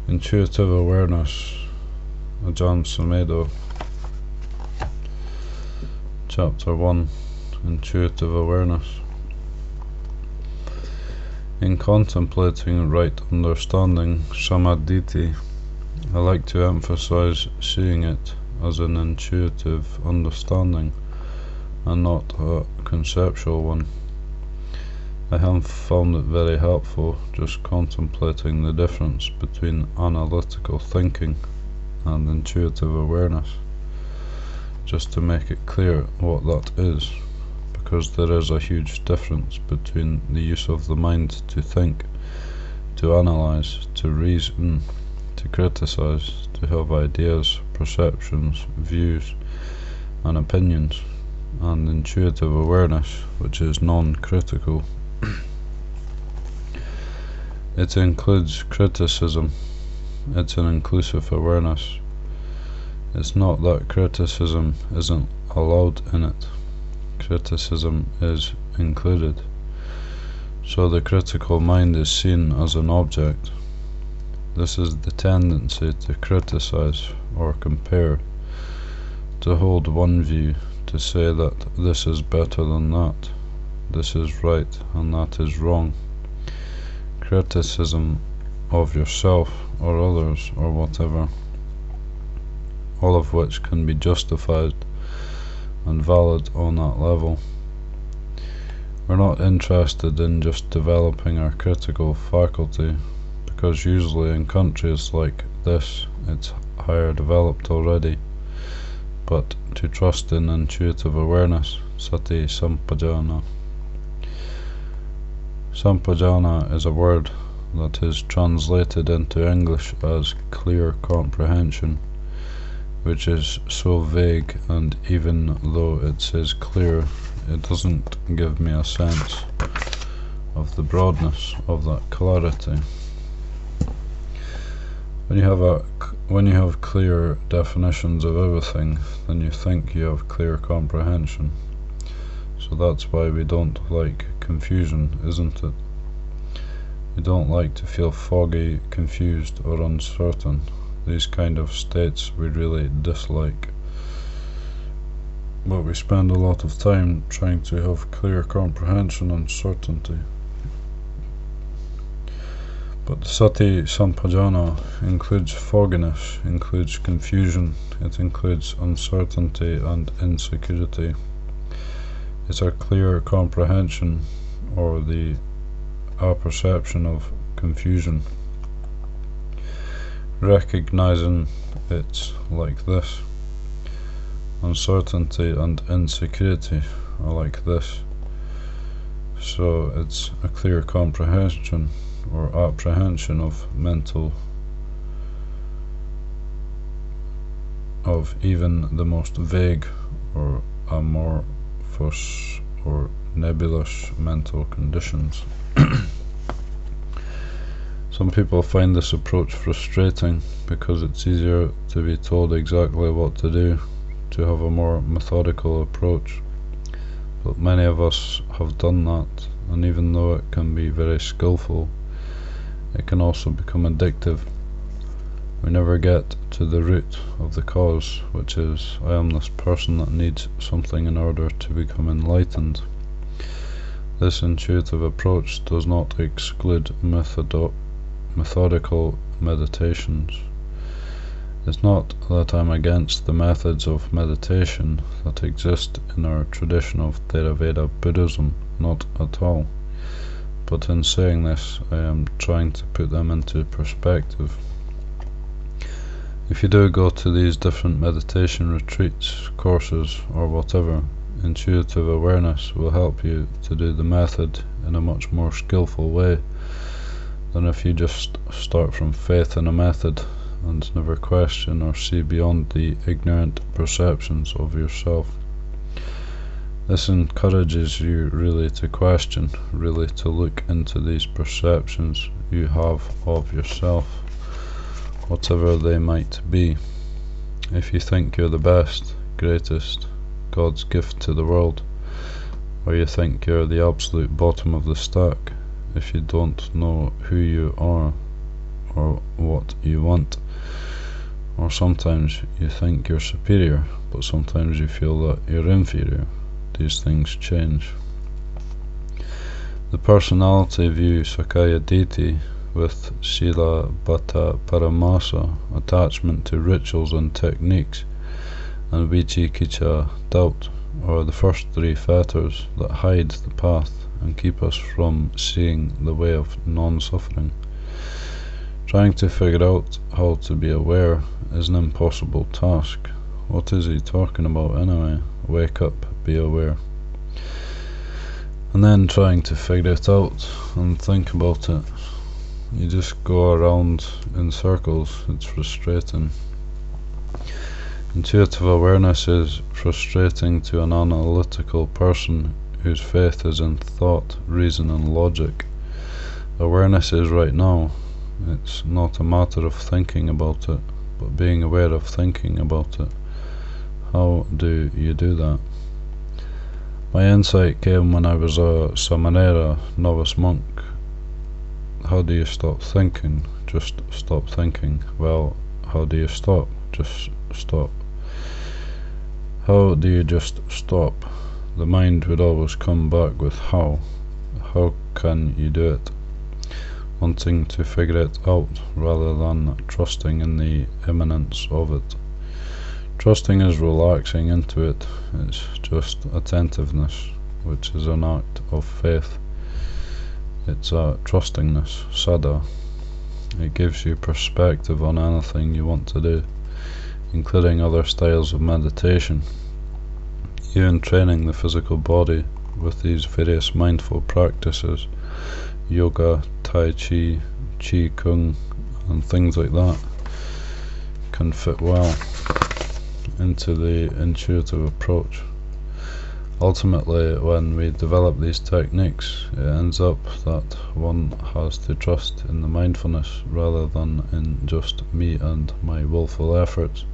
Intuitive awareness, Ajahn Sumedho, Chapter 1, Intuitive awareness. In contemplating right understanding, samadhi, I like to emphasize seeing it as an intuitive understanding and not a conceptual one. I have found it very helpful just contemplating the difference between analytical thinking and intuitive awareness, just to make it clear what that is, because there is a huge difference between the use of the mind to think, to analyze, to reason, to criticize, to have ideas, perceptions, views, and opinions, and intuitive awareness, which is non-critical. It includes criticism. It's an inclusive awareness. It's not that criticism isn't allowed in it. Criticism is included. So the critical mind is seen as an object. This is the tendency to criticize or compare, to hold one view, to say that this is better than that, this is right and that is wrong. Criticism of yourself or others or whatever, all of which can be justified and valid on that level. We're not interested in just developing our critical faculty, because usually in countries like this it's higher developed already, but to trust in intuitive awareness, sati sampajana. Sampajana is a word that is translated into English as clear comprehension, which is so vague, and even though it says clear, it doesn't give me a sense of the broadness of that clarity. When you have clear definitions of everything, then you think you have clear comprehension. So that's why we don't like confusion, isn't it? We don't like to feel foggy, confused, or uncertain. These kind of states we really dislike. But we spend a lot of time trying to have clear comprehension and certainty. But sati sampajana includes fogginess, includes confusion, it includes uncertainty and insecurity. It's a clear comprehension, or the apperception of confusion. Recognizing it's like this. Uncertainty and insecurity are like this. So it's a clear comprehension or apprehension of even the most vague or amorphous or nebulous mental conditions. Some people find this approach frustrating because it's easier to be told exactly what to do, to have a more methodical approach. But many of us have done that, and even though it can be very skillful, it can also become addictive. We never get to the root of the cause, which is, I am this person that needs something in order to become enlightened. This intuitive approach does not exclude methodical meditations. It's not that I'm against the methods of meditation that exist in our tradition of Theravada Buddhism, not at all. But in saying this, I am trying to put them into perspective. If you do go to these different meditation retreats, courses, or whatever, intuitive awareness will help you to do the method in a much more skillful way than if you just start from faith in a method and never question or see beyond the ignorant perceptions of yourself. This encourages you really to question, really to look into these perceptions you have of yourself, whatever they might be. If you think you're the best, greatest, God's gift to the world, or you think you're the absolute bottom of the stack, if you don't know who you are or what you want. Or sometimes you think you're superior, but sometimes you feel that you're inferior. These things change. The personality view Sakaya Deity with Sila Bhatta Paramasa, attachment to rituals and techniques, and Vichikicha, doubt, are the first three fetters that hide the path and keep us from seeing the way of non-suffering. Trying to figure out how to be aware is an impossible task. What is he talking about anyway? Wake up, be aware. And then trying to figure it out and think about it. You just go around in circles. It's frustrating. Intuitive awareness is frustrating to an analytical person whose faith is in thought, reason and logic. Awareness is right now. It's not a matter of thinking about it, but being aware of thinking about it. How do you do that? My insight came when I was a Samanera, novice monk. How do you stop thinking? Just stop thinking. Well, how do you stop? Just stop. How do you just stop? The mind would always come back with how. How can you do it? Wanting to figure it out rather than trusting in the imminence of it. Trusting is relaxing into it. It's just attentiveness, which is an act of faith. It's a trustingness, sada. It gives you perspective on anything you want to do, including other styles of meditation. Even training the physical body with these various mindful practices, yoga, tai chi, chi kung, and things like that, can fit well into the intuitive approach. Ultimately, when we develop these techniques, it ends up that one has to trust in the mindfulness rather than in just me and my willful efforts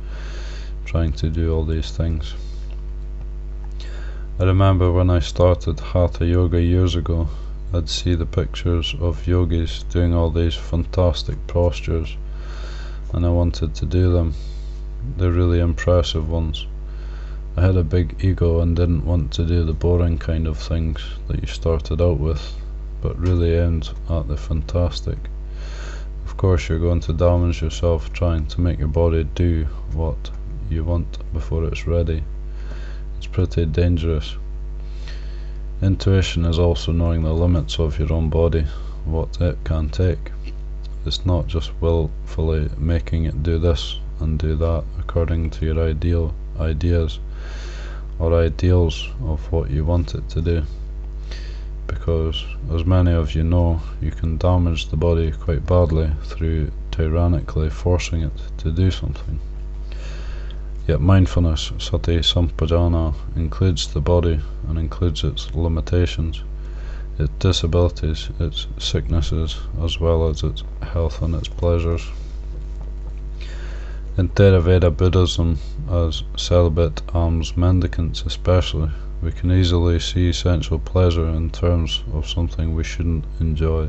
trying to do all these things. I remember when I started Hatha Yoga years ago, I'd see the pictures of yogis doing all these fantastic postures, and I wanted to do them. They're really impressive ones. I had a big ego and didn't want to do the boring kind of things that you started out with, but really aimed at the fantastic. Of course, you're going to damage yourself trying to make your body do what you want before it's ready. It's pretty dangerous. Intuition is also knowing the limits of your own body, what it can take. It's not just willfully making it do this and do that according to your ideas or ideals of what you want it to do, because as many of you know, you can damage the body quite badly through tyrannically forcing it to do something. Yet mindfulness, sati sampajana, includes the body and includes its limitations, its disabilities, its sicknesses, as well as its health and its pleasures. In Theravada Buddhism, as celibate alms mendicants especially, we can easily see sensual pleasure in terms of something we shouldn't enjoy.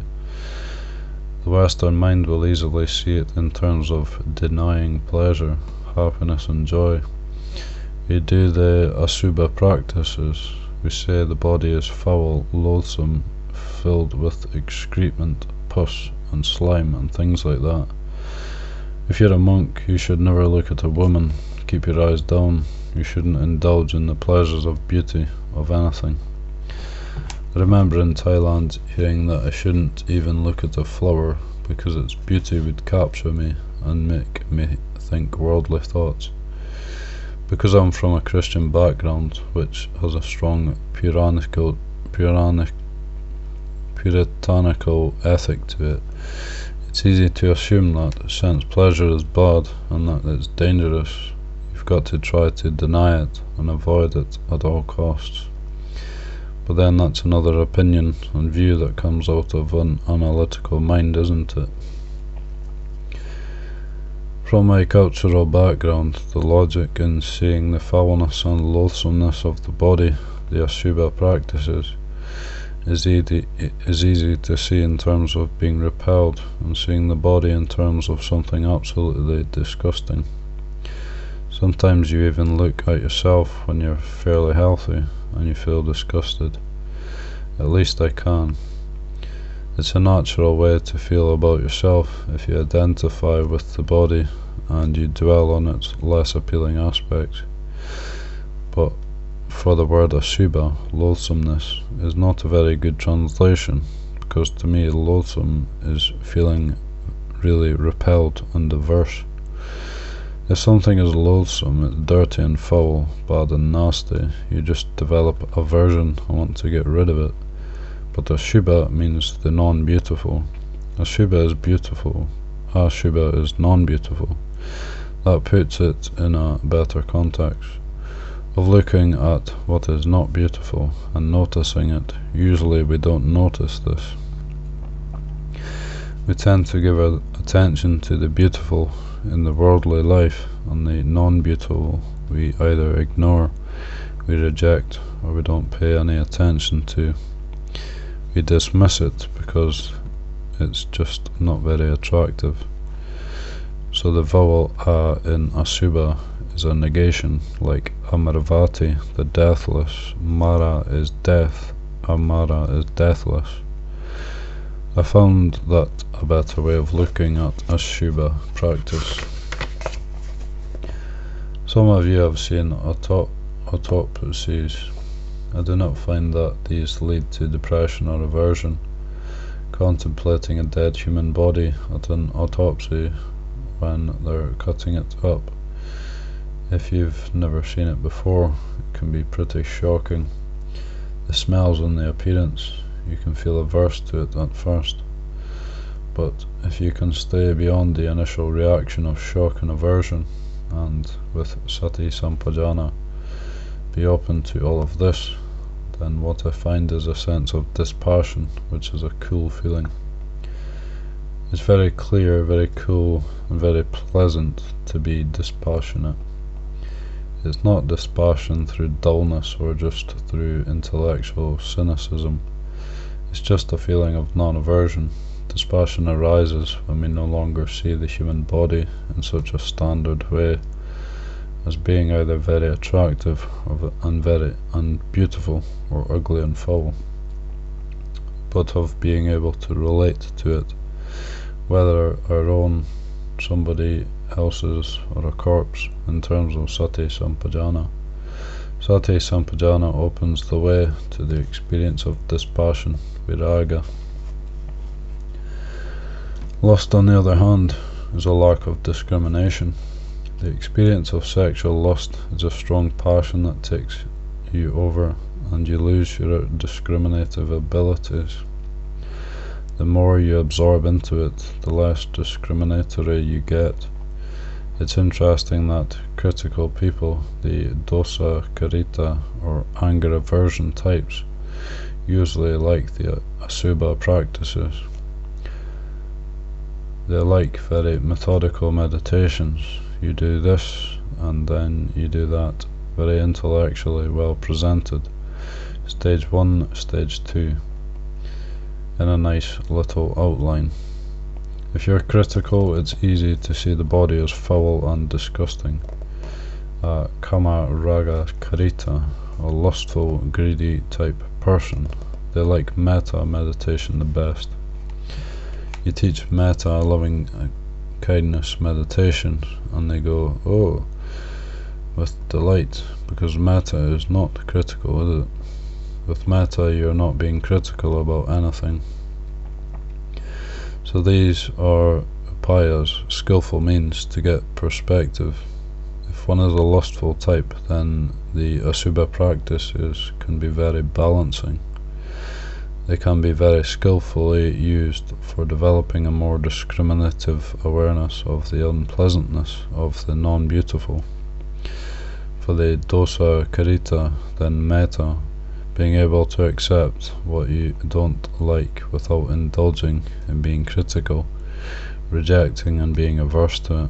The Western mind will easily see it in terms of denying pleasure, happiness and joy. We do the asubha practices. We say the body is foul, loathsome, filled with excrement, pus and slime and things like that. If you're a monk, you should never look at a woman. Keep your eyes down. You shouldn't indulge in the pleasures of beauty of anything. I remember in Thailand hearing that I shouldn't even look at a flower because its beauty would capture me and make me think worldly thoughts. Because I'm from a Christian background, which has a strong puritanical ethic to it, it's easy to assume that since pleasure is bad and that it's dangerous, you've got to try to deny it and avoid it at all costs. But then that's another opinion and view that comes out of an analytical mind, isn't it? From my cultural background, the logic in seeing the foulness and loathsomeness of the body, the asubha practices, is easy to see in terms of being repelled, and seeing the body in terms of something absolutely disgusting. Sometimes you even look at yourself when you're fairly healthy and you feel disgusted. At least I can. It's a natural way to feel about yourself if you identify with the body and you dwell on its less appealing aspects. But for the word asubha, loathsomeness, is not a very good translation, because to me loathsome is feeling really repelled and averse. If something is loathsome, it's dirty and foul, bad and nasty, you just develop aversion and want to get rid of it. But Ashubha means the non-beautiful. Ashubha is beautiful, Ashubha is non-beautiful. That puts it in a better context of looking at what is not beautiful and noticing it. Usually we don't notice this. We tend to give our attention to the beautiful in the worldly life, and the non-beautiful we either ignore, we reject, or we don't pay any attention to. We dismiss it because it's just not very attractive. So the vowel a in asubha is a negation, like Amaravati, the deathless. Mara is death, Amara is deathless. I found that a better way of looking at asubha practice. Some of you have seen autopsies. I do not find that these lead to depression or aversion. Contemplating a dead human body at an autopsy when they're cutting it up, if you've never seen it before, it can be pretty shocking. The smells and the appearance, you can feel averse to it at first, but if you can stay beyond the initial reaction of shock and aversion, and with sati sampajana be open to all of this, then what I find is a sense of dispassion, which is a cool feeling. It's very clear, very cool, and very pleasant to be dispassionate. It's not dispassion through dullness or just through intellectual cynicism. It's just a feeling of non-aversion. Dispassion arises when we no longer see the human body in such a standard way, as being either very attractive and beautiful, or ugly and foul, but of being able to relate to it, whether our own, somebody else's, or a corpse, in terms of sati sampajana. Sati sampajana opens the way to the experience of dispassion, viraga. Lust, on the other hand, is a lack of discrimination. The experience of sexual lust is a strong passion that takes you over, and you lose your discriminative abilities. The more you absorb into it, the less discriminatory you get. It's interesting that critical people, the dosa karita or anger aversion types, usually like the asubha practices. They like very methodical meditations. You do this and then you do that, very intellectually well presented. Stage 1, stage 2, in a nice little outline. If you're critical, it's easy to see the body as foul and disgusting. Kama raga karita, a lustful, greedy type person. They like metta meditation the best. You teach metta, loving kindness meditation, and they go, oh, with delight, because metta is not critical, is it? With metta you're not being critical about anything. So these are upayas, skillful means to get perspective. If one is a lustful type, then the asubha practices can be very balancing. They can be very skillfully used for developing a more discriminative awareness of the unpleasantness of the non-beautiful. For the dosa karita, then metta, being able to accept what you don't like without indulging in being critical, rejecting and being averse to it.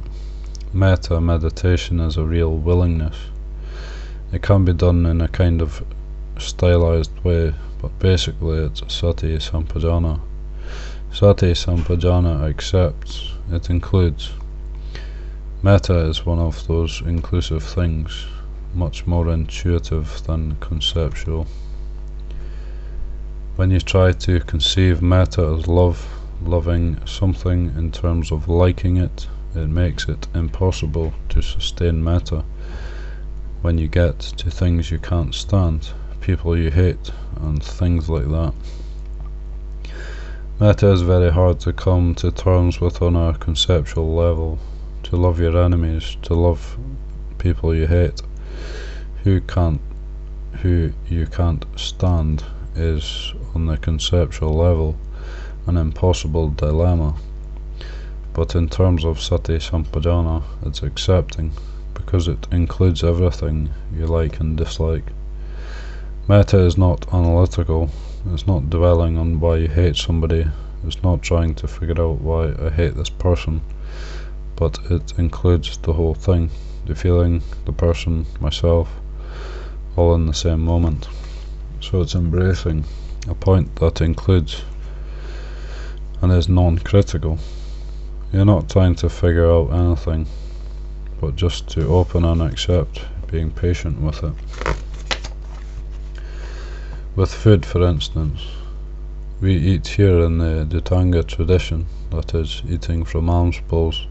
Metta meditation is a real willingness. It can be done in a kind of stylized way, but basically it's sati sampajana. Sati sampajana accepts, it includes. Metta is one of those inclusive things, much more intuitive than conceptual. When you try to conceive metta as love, loving something in terms of liking it, it makes it impossible to sustain metta. When you get to things you can't stand, people you hate, and things like that. Metta is very hard to come to terms with on a conceptual level. To love your enemies, to love people you hate, who you can't stand, is on the conceptual level an impossible dilemma. But in terms of sati sampajana, it's accepting, because it includes everything you like and dislike. Metta is not analytical, it's not dwelling on why you hate somebody, it's not trying to figure out why I hate this person, but it includes the whole thing, the feeling, the person, myself, all in the same moment. So it's embracing a point that includes and is non-critical. You're not trying to figure out anything, but just to open and accept, being patient with it. With food, for instance, we eat here in the Dhutanga tradition, that is, eating from alms bowls.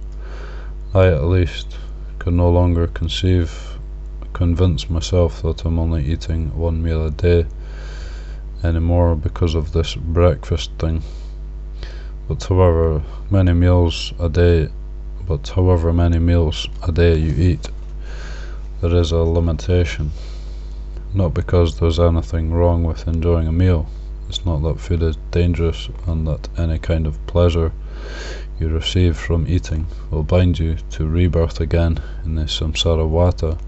I, at least, can no longer convince myself that I'm only eating one meal a day anymore because of this breakfast thing. But however many meals a day you eat, there is a limitation. Not because there's anything wrong with enjoying a meal. It's not that food is dangerous and that any kind of pleasure you receive from eating will bind you to rebirth again in the samsara vata,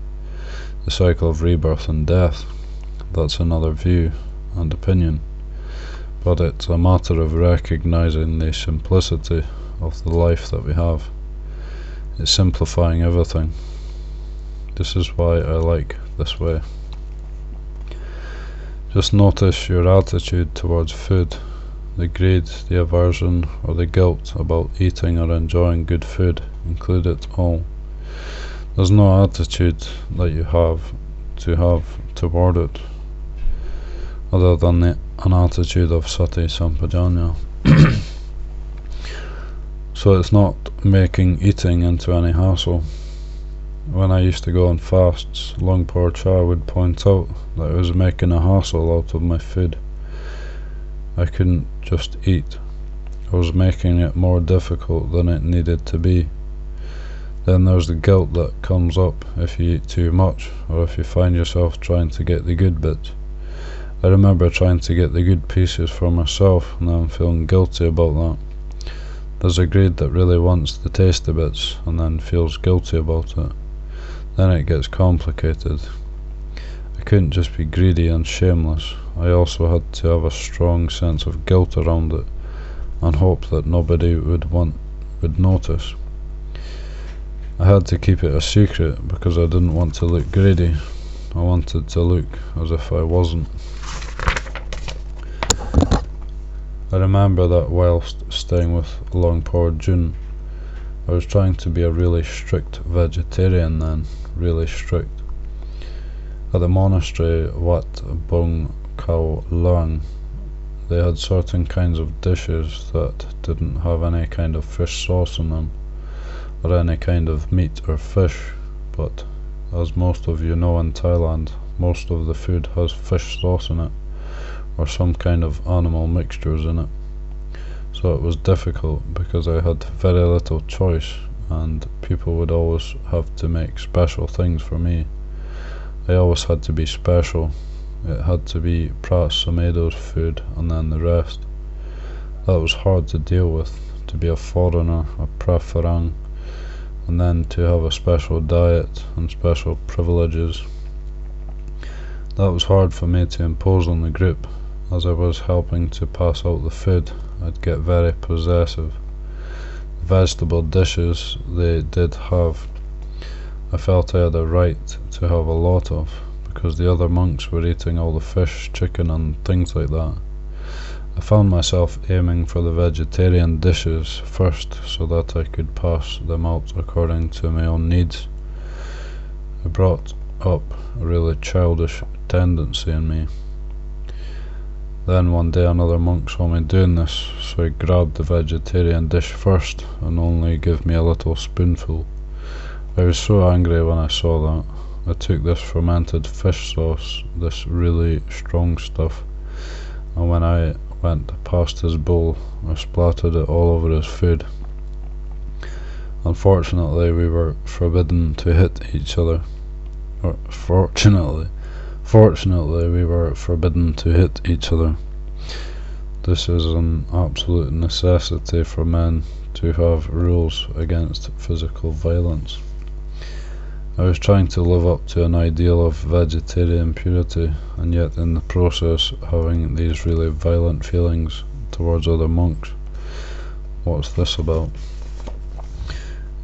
the cycle of rebirth and death. That's another view and opinion. But it's a matter of recognizing the simplicity of the life that we have. It's simplifying everything. This is why I like this way. Just notice your attitude towards food, the greed, the aversion, or the guilt about eating or enjoying good food. Include it all. There's no attitude that you have toward it, other than an attitude of sati sampajanya. So it's not making eating into any hassle. When I used to go on fasts, Longpor Cha would point out that I was making a hassle out of my food. I couldn't just eat. I was making it more difficult than it needed to be. Then there's the guilt that comes up if you eat too much, or if you find yourself trying to get the good bits. I remember trying to get the good pieces for myself, and I'm feeling guilty about that. There's a greed that really wants the tasty bits, and then feels guilty about it. Then it gets complicated. I couldn't just be greedy and shameless. I also had to have a strong sense of guilt around it, and hope that nobody would notice. I had to keep it a secret because I didn't want to look greedy. I wanted to look as if I wasn't. I remember that whilst staying with Longpor Jun, I was trying to be a really strict vegetarian then, really strict. At the monastery Wat Bung Khao Lang, they had certain kinds of dishes that didn't have any kind of fish sauce in them, or any kind of meat or fish, but as most of you know in Thailand, most of the food has fish sauce in it, or some kind of animal mixtures in it. So it was difficult because I had very little choice, and people would always have to make special things for me. I always had to be special. It had to be Prat Sumedho's food and then the rest. That was hard to deal with, to be a foreigner, a Prat Farang, and then to have a special diet and special privileges. That was hard for me to impose on the group. As I was helping to pass out the food, I'd get very possessive. The vegetable dishes they did have, I felt I had a right to have a lot of, because the other monks were eating all the fish, chicken and things like that. I found myself aiming for the vegetarian dishes first so that I could pass them out according to my own needs. It brought up a really childish tendency in me. Then one day another monk saw me doing this, so he grabbed the vegetarian dish first and only gave me a little spoonful. I was so angry when I saw that. I took this fermented fish sauce, this really strong stuff, and when I went past his bowl, I splattered it all over his food. Unfortunately, we were forbidden to hit each other. Fortunately, we were forbidden to hit each other. This is an absolute necessity for men to have rules against physical violence. I was trying to live up to an ideal of vegetarian purity, and yet in the process having these really violent feelings towards other monks. What's this about?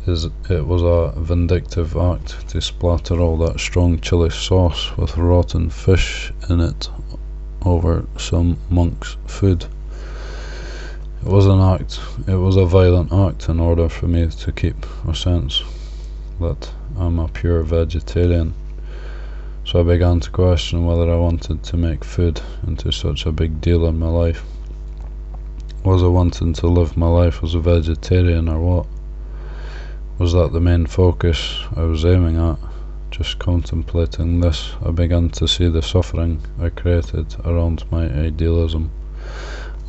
It was a vindictive act to splatter all that strong chili sauce with rotten fish in it over some monk's food. It was a violent act in order for me to keep a sense that I'm a pure vegetarian. So I began to question whether I wanted to make food into such a big deal in my life. Was I wanting to live my life as a vegetarian or what? Was that the main focus I was aiming at? Just contemplating this, I began to see the suffering I created around my idealism.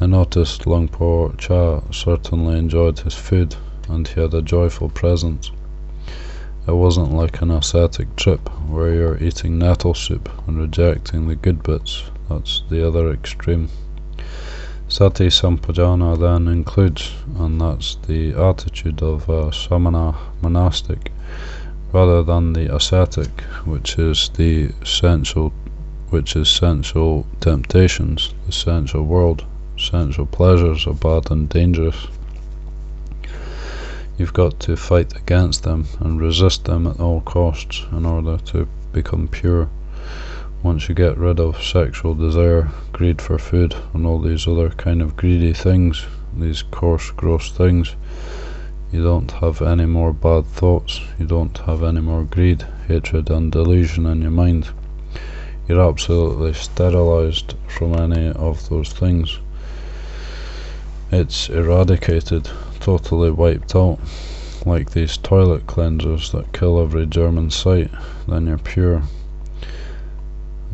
I noticed Luang Por Cha certainly enjoyed his food, and he had a joyful presence. It wasn't like an ascetic trip where you're eating nettle soup and rejecting the good bits. That's the other extreme. Sati Sampajana then includes, and that's the attitude of a samana monastic, rather than the ascetic, which is sensual temptations, the sensual world. Sensual pleasures are bad and dangerous. You've got to fight against them and resist them at all costs in order to become pure. Once you get rid of sexual desire, greed for food, and all these other kind of greedy things, these coarse, gross things, you don't have any more bad thoughts, you don't have any more greed, hatred and delusion in your mind. You're absolutely sterilized from any of those things. It's eradicated, totally wiped out, like these toilet cleansers that kill every germ in sight. Then you're pure.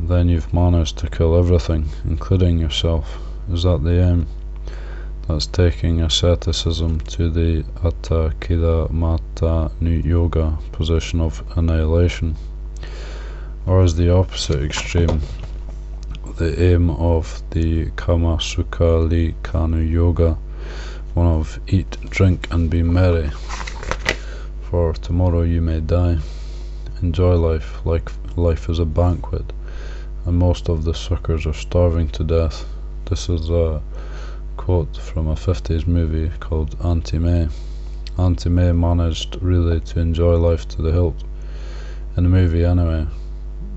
Then you've managed to kill everything, including yourself. Is that the aim? That's taking asceticism to the Atta Kida Mata Nu Yoga position of annihilation. Or is the opposite extreme the aim of the Kama Sukha Li Kanu Yoga, one of eat, drink and be merry, for tomorrow you may die. Enjoy life like life is a banquet, and most of the suckers are starving to death. This is a quote from a 50s movie called Auntie May. Auntie May managed really to enjoy life to the hilt, in the movie anyway.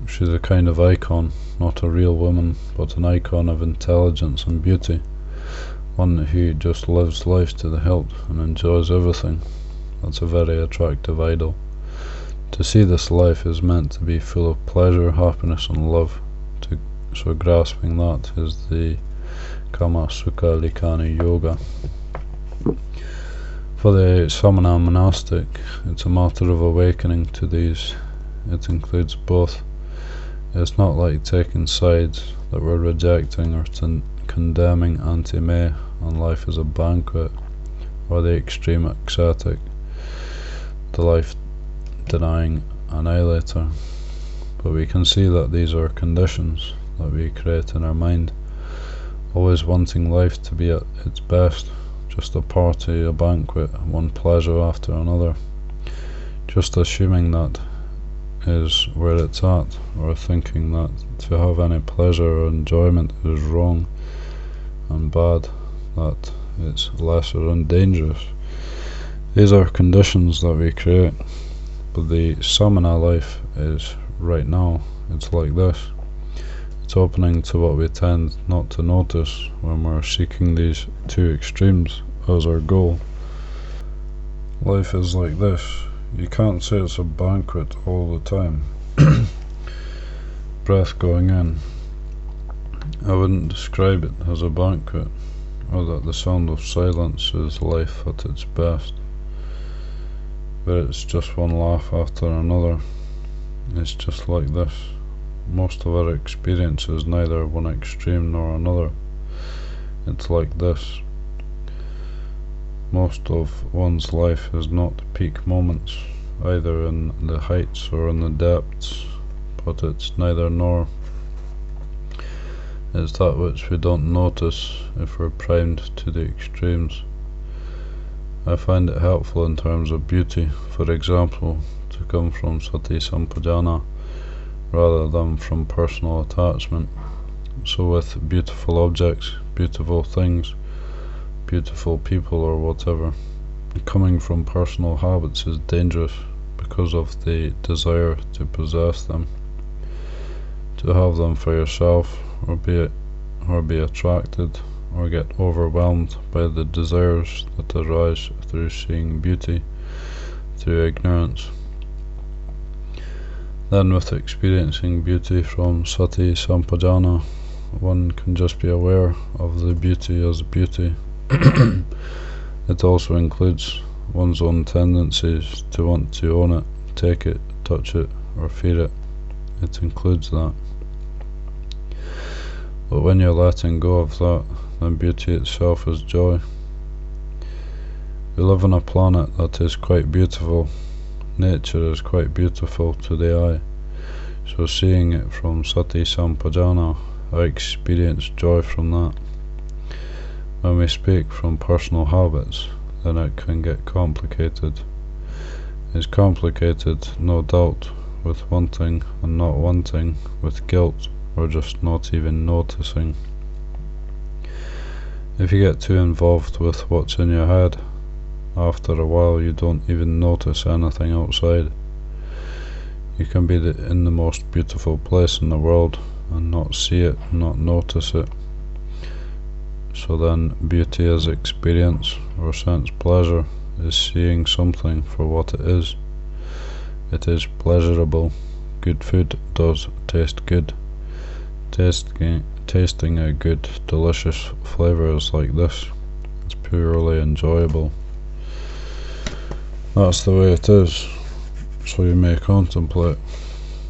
She's a kind of icon, not a real woman, but an icon of intelligence and beauty, one who just lives life to the hilt and enjoys everything. That's a very attractive idol. To see this life is meant to be full of pleasure, happiness and love. So grasping that is the Kama Sukha Likani Yoga. For the Samana monastic, it's a matter of awakening to these. It includes both. It's not like taking sides that we're rejecting or condemning anti-May and life as a banquet, or the extreme ascetic, the life-denying annihilator. But we can see that these are conditions that we create in our mind, always wanting life to be at its best, just a party, a banquet, one pleasure after another, just assuming that is where it's at, or thinking that to have any pleasure or enjoyment is wrong and bad, that it's lesser and dangerous. These are conditions that we create, but the samana life is right now, It's like this. It's opening to what we tend not to notice when we're seeking these two extremes as our goal. Life is like this. You can't say it's a banquet all the time. Breath going in. I wouldn't describe it as a banquet, or that the sound of silence is life at its best, but it's just one laugh after another. It's just like this. Most of our experience is neither one extreme nor another. It's like this. Most of one's life is not peak moments, either in the heights or in the depths, but it's neither nor. It's that which we don't notice if we're primed to the extremes. I find it helpful in terms of beauty, for example, to come from sati sampajana rather than from personal attachment. So with beautiful objects, beautiful things, beautiful people or whatever, coming from personal habits is dangerous because of the desire to possess them, to have them for yourself, or be attracted or get overwhelmed by the desires that arise through seeing beauty through ignorance. Then with experiencing beauty from sati sampajana, one can just be aware of the beauty as beauty. It also includes one's own tendencies to want to own it, take it, touch it, or feed it. It includes that. But when you're letting go of that, then beauty itself is joy. We live on a planet that is quite beautiful. Nature is quite beautiful to the eye. So seeing it from sati sampajana, I experience joy from that. When we speak from personal habits, then it can get complicated. It's complicated, no doubt, with wanting and not wanting, with guilt, or just not even noticing. If you get too involved with what's in your head, after a while you don't even notice anything outside. You can be in the most beautiful place in the world and not see it, not notice it. So then beauty as experience or sense pleasure is seeing something for what it is. It is pleasurable. Good food does taste good. Tasting a good, delicious flavour is like this. It's purely enjoyable. That's the way it is. So you may contemplate,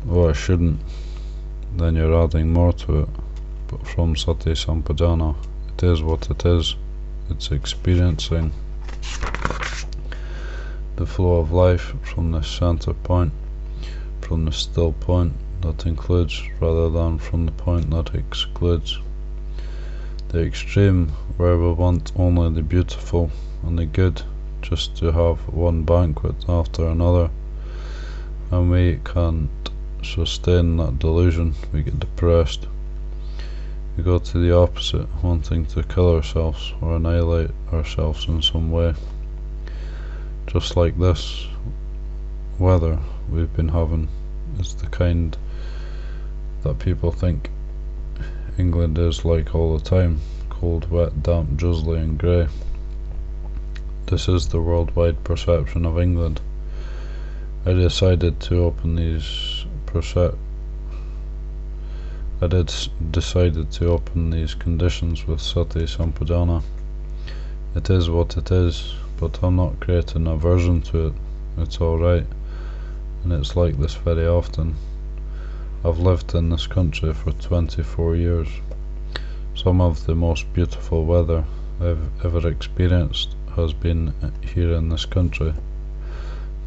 oh, I shouldn't. Then you're adding more to it. But from sati sampajana, it is what it is. It's experiencing the flow of life from this center point, from the still point that includes rather than from the point that excludes. The extreme where we want only the beautiful and the good, just to have one banquet after another, and we can't sustain that delusion, we get depressed. We go to the opposite, wanting to kill ourselves or annihilate ourselves in some way. Just like this weather we've been having is the kind that people think England is like all the time: cold, wet, damp, drizzly and grey. This is the worldwide perception of England. I decided to open these conditions with sati sampajana. It is what it is, but I'm not creating aversion to it. It's alright, and it's like this very often. I've lived in this country for 24 years. Some of the most beautiful weather I've ever experienced has been here in this country.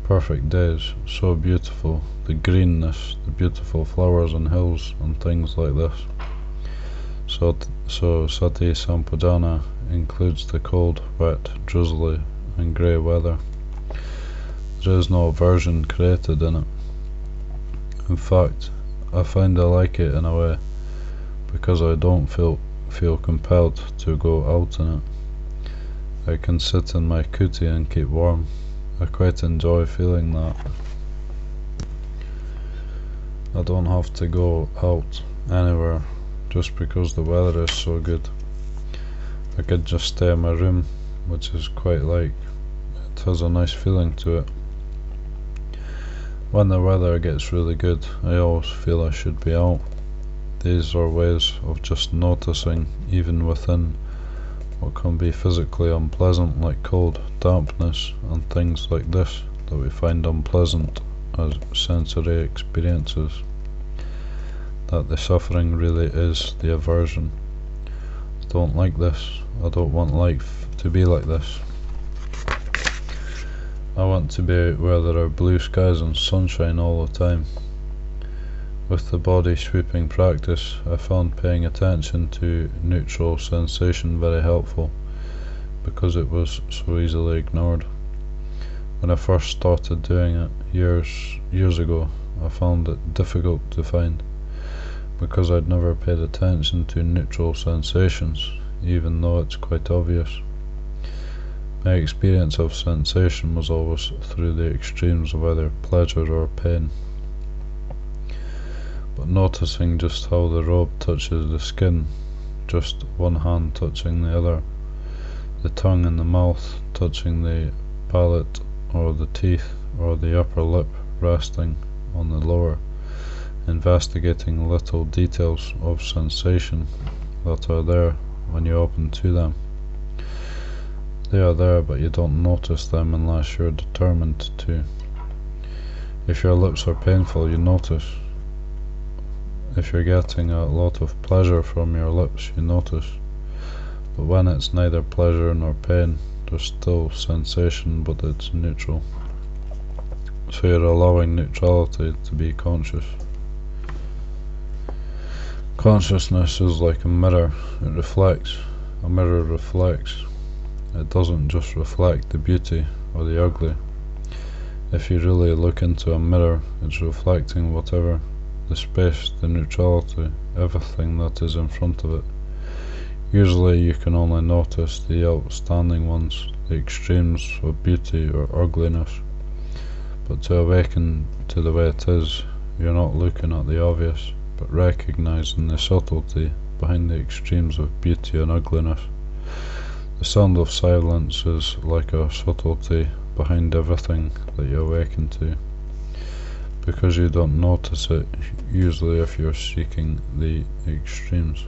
Perfect days, so beautiful, the greenness, the beautiful flowers and hills and things like this. So sati sampajana includes the cold, wet, drizzly and grey weather. There is no aversion created in it. In fact, I find I like it in a way, because I don't feel compelled to go out in it. I can sit in my kuti and keep warm. I quite enjoy feeling that. I don't have to go out anywhere just because the weather is so good. I could just stay in my room, which is quite like, it has a nice feeling to it. When the weather gets really good, I always feel I should be out. These are ways of just noticing, even within what can be physically unpleasant, like cold, dampness, and things like this that we find unpleasant as sensory experiences, that the suffering really is the aversion. I don't like this. I don't want life to be like this. I want to be where there are blue skies and sunshine all the time. With the body sweeping practice, I found paying attention to neutral sensation very helpful, because it was so easily ignored. When I first started doing it years ago, I found it difficult to find, because I'd never paid attention to neutral sensations, even though it's quite obvious. My experience of sensation was always through the extremes of either pleasure or pain. But noticing just how the robe touches the skin, just one hand touching the other, the tongue and the mouth touching the palate or the teeth, or the upper lip resting on the lower, investigating little details of sensation that are there when you open to them. They are there, but you don't notice them unless you're determined to. If your lips are painful, you notice. If you're getting a lot of pleasure from your lips, you notice. But when it's neither pleasure nor pain, there's still sensation, but it's neutral. So you're allowing neutrality to be conscious. Consciousness is like a mirror. It reflects. A mirror reflects. It doesn't just reflect the beauty or the ugly. If you really look into a mirror, it's reflecting whatever, the space, the neutrality, everything that is in front of it. Usually you can only notice the outstanding ones, the extremes of beauty or ugliness. But to awaken to the way it is, you're not looking at the obvious, but recognizing the subtlety behind the extremes of beauty and ugliness. The sound of silence is like a subtlety behind everything that you awaken to, because you don't notice it usually if you're seeking the extremes.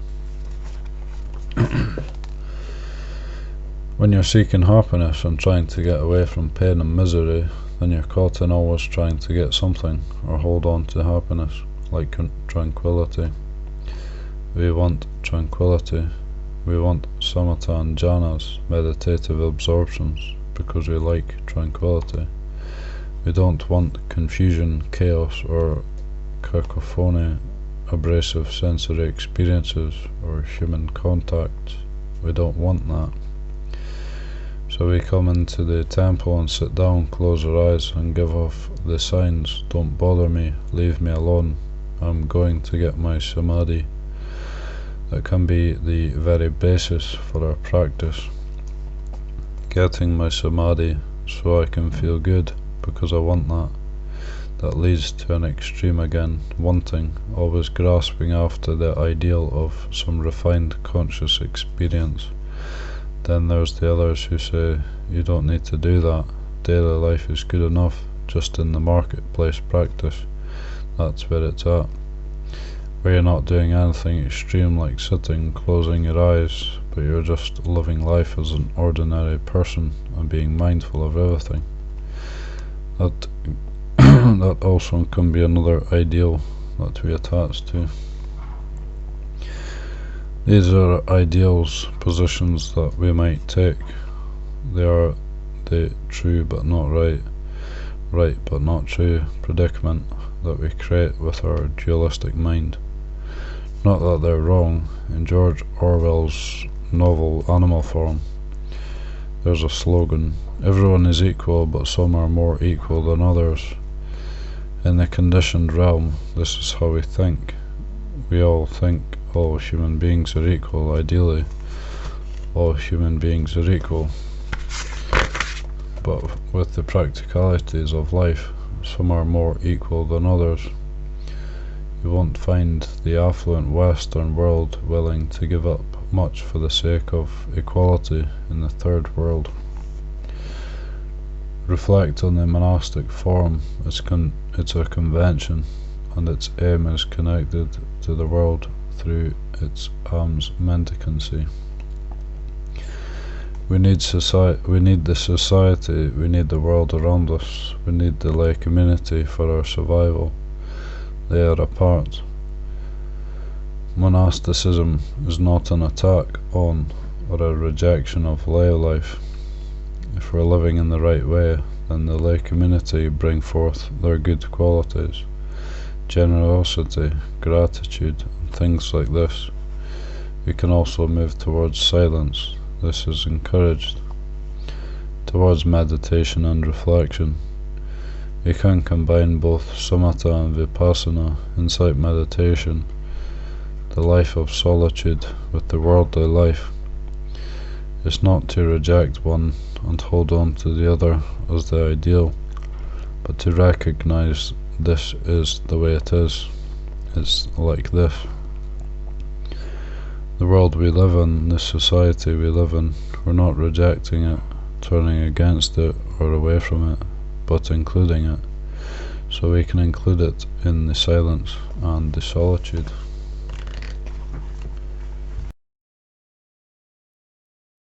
When you're seeking happiness and trying to get away from pain and misery, then you're caught in always trying to get something or hold on to happiness, like tranquility. We want tranquility. We want samatha and jhanas, meditative absorptions, because we like tranquility. We don't want confusion, chaos, or cacophony, abrasive sensory experiences, or human contact. We don't want that. So we come into the temple and sit down, close our eyes, and give off the signs, don't bother me, leave me alone, I'm going to get my samadhi. That can be the very basis for our practice. Getting my samadhi so I can feel good, because I want that. That leads to an extreme again, wanting, always grasping after the ideal of some refined conscious experience. Then there's the others who say, you don't need to do that, daily life is good enough, just in the marketplace practice, that's where it's at. Where you're not doing anything extreme like sitting, closing your eyes, but you're just living life as an ordinary person and being mindful of everything. That that also can be another ideal that we attach to. These are ideals, positions that we might take. They are the true but not right, right but not true predicament that we create with our dualistic mind. Not that they're wrong. In George Orwell's novel Animal Farm, there's a slogan, everyone is equal, but some are more equal than others. In the conditioned realm, this is how we think. We all think all human beings are equal, ideally. All human beings are equal. But with the practicalities of life, some are more equal than others. You won't find the affluent Western world willing to give up much for the sake of equality in the third world. Reflect on the monastic form. It's a convention, and its aim is connected to the world through its alms mendicancy. We need the society, we need the world around us, we need the lay community for our survival. They are apart. Monasticism is not an attack on or a rejection of lay life. If we're living in the right way, then the lay community bring forth their good qualities, generosity, gratitude, and things like this. We can also move towards silence. This is encouraged. Towards meditation and reflection. We can combine both samatha and vipassana, insight meditation, the life of solitude with the worldly life. It's not to reject one and hold on to the other as the ideal, but to recognize this is the way it is. It's like this. The world we live in, the society we live in, we're not rejecting it, turning against it or away from it, but including it, so we can include it in the silence and the solitude.